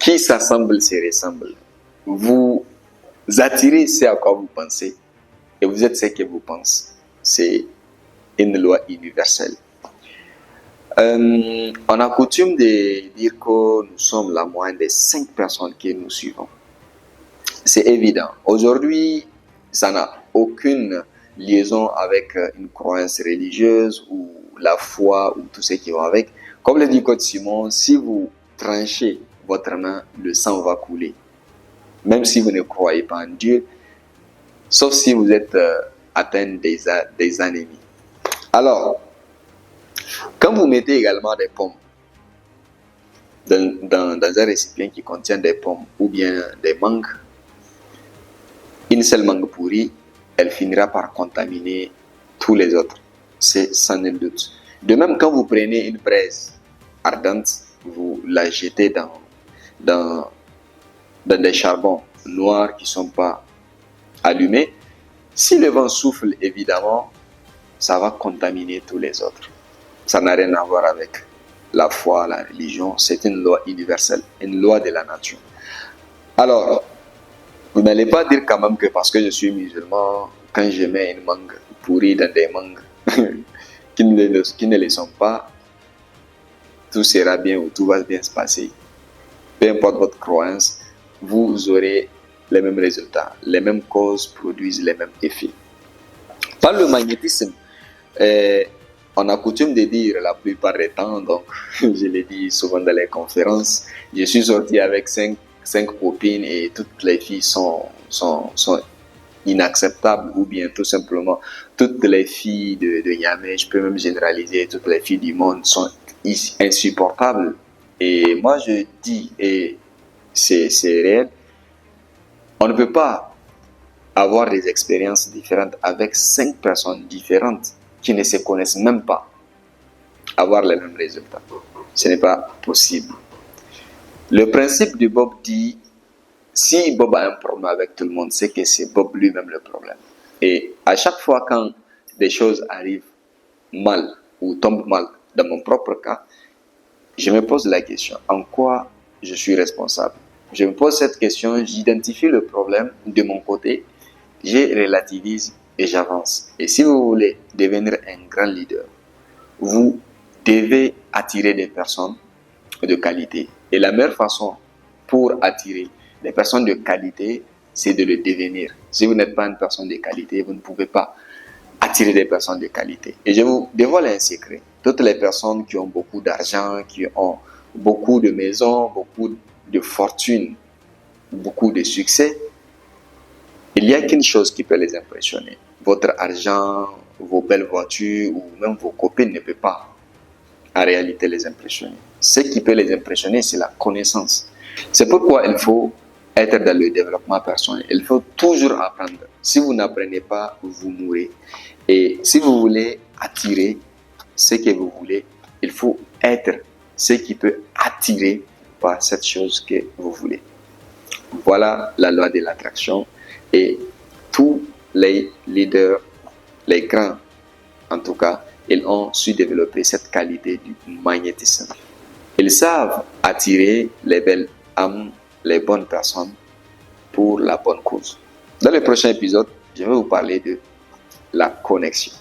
Qui s'assemble se ressemble. Vous attirez ce à quoi vous pensez et vous êtes ce que vous pensez. C'est une loi universelle. On a coutume de dire que nous sommes la moyenne des 5 personnes que nous suivons. C'est évident. Aujourd'hui, ça n'a aucune liaison avec une croyance religieuse ou la foi ou tout ce qui va avec. Comme le dit Côte Simon, si vous tranchez votre main, le sang va couler. Même si vous ne croyez pas en Dieu, sauf si vous êtes atteint des anémies. Alors, quand vous mettez également des pommes dans un récipient qui contient des pommes ou bien des mangues, une seule mangue pourrie, elle finira par contaminer tous les autres. C'est sans nul doute. De même, quand vous prenez une braise ardente, vous la jetez dans des charbons noirs qui ne sont pas allumés, si le vent souffle, évidemment, ça va contaminer tous les autres. Ça n'a rien à voir avec la foi, la religion. C'est une loi universelle, une loi de la nature. Alors, vous n'allez pas dire quand même que parce que je suis musulman, quand je mets une mangue pourrie dans des mangues qui ne le sont pas, tout sera bien ou tout va bien se passer. Peu importe votre croyance, vous aurez les mêmes résultats. Les mêmes causes produisent les mêmes effets. Par le magnétisme, on a coutume de dire la plupart des temps, donc je l'ai dit souvent dans les conférences, je suis sorti avec 5 copines et toutes les filles sont inacceptables, ou bien tout simplement toutes les filles de Niamey, je peux même généraliser, toutes les filles du monde sont insupportables. Et moi je dis, et c'est réel, on ne peut pas avoir des expériences différentes avec 5 personnes différentes qui ne se connaissent même pas, avoir les mêmes résultats. Ce n'est pas possible. Le principe de Bob dit, si Bob a un problème avec tout le monde, c'est que c'est Bob lui-même le problème. Et à chaque fois quand des choses arrivent mal ou tombent mal, dans mon propre cas, je me pose la question, en quoi je suis responsable? Je me pose cette question, j'identifie le problème de mon côté, je relativise et j'avance. Et si vous voulez devenir un grand leader, vous devez attirer des personnes de qualité. Et la meilleure façon pour attirer des personnes de qualité, c'est de le devenir. Si vous n'êtes pas une personne de qualité, vous ne pouvez pas attirer des personnes de qualité. Et je vous dévoile un secret. Toutes les personnes qui ont beaucoup d'argent, qui ont beaucoup de maisons, beaucoup de fortune, beaucoup de succès, il n'y a qu'une chose qui peut les impressionner. Votre argent, vos belles voitures ou même vos copines ne peuvent pas en réalité les impressionner. Ce qui peut les impressionner, c'est la connaissance. C'est pourquoi il faut être dans le développement personnel. Il faut toujours apprendre. Si vous n'apprenez pas, vous mourrez. Et si vous voulez attirer ce que vous voulez, il faut être ce qui peut attirer par cette chose que vous voulez. Voilà la loi de l'attraction. Et tous les leaders, les grands en tout cas, ils ont su développer cette qualité du magnétisme. Ils savent attirer les belles âmes, les bonnes personnes pour la bonne cause. Dans le prochain épisode, je vais vous parler de la connexion.